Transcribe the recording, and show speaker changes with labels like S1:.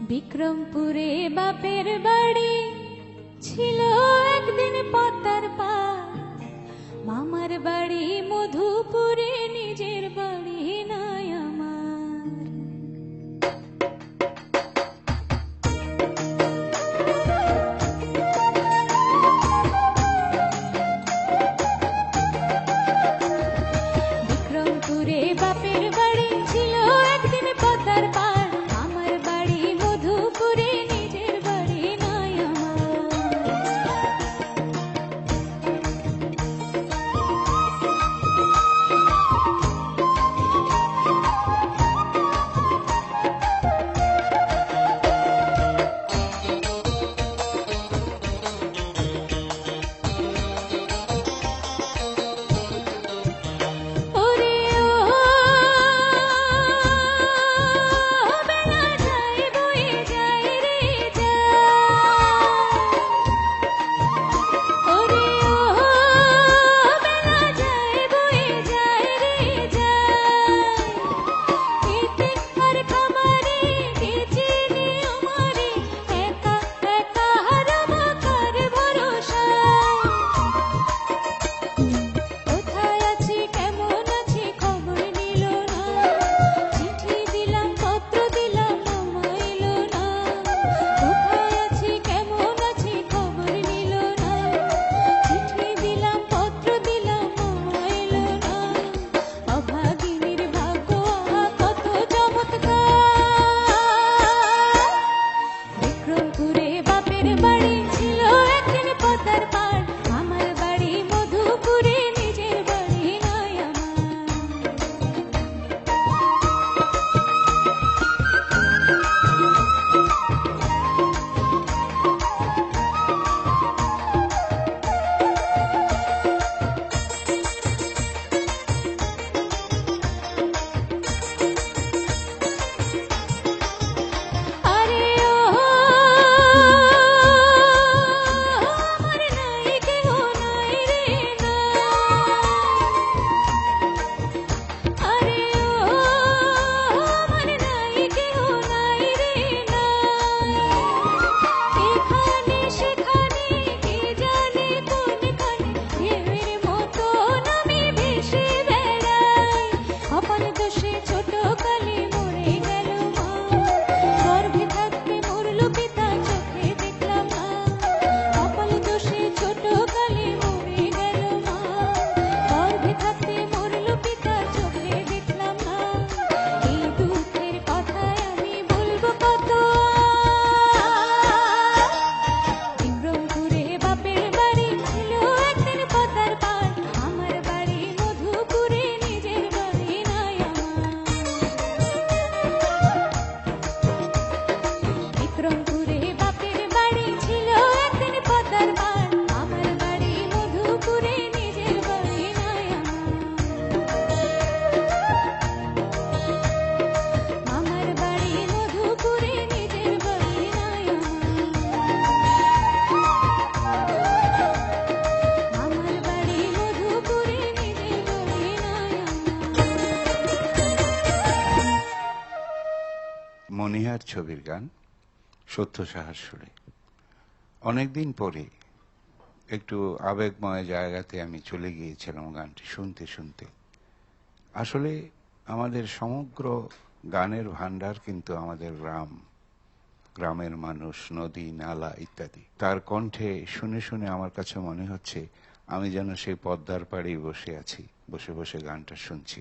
S1: বিক্রমপুরে বাপের বাড়ি ছিল একদিন পদ্মার পার, মামার বাড়ি মধুপুরে, নিজের বাড়ি নাই আমার। বিক্রমপুরে বাপের বাড়ি ছিল একদিন পদ্মার পার, আমার বাড়ি মধুপুরে, নিজের বাড়ি নাই আমার।
S2: মনিহার ছবির গান, সত্য সাহার সুরে। অনেকদিন পরে একটু আবেগময় জায়গাতে আমি চলে গিয়েছিলাম গানটি শুনতে শুনতে। আসলে আমাদের সমগ্র গানের ভান্ডার কিন্তু আমাদের গ্রামের মানুষ, নদী, নালা ইত্যাদি। তার কণ্ঠে শুনে শুনে আমার কাছে মনে হচ্ছে আমি যেন সেই পদ্মার পাড়েই বসে আছি, বসে বসে গানটা শুনছি।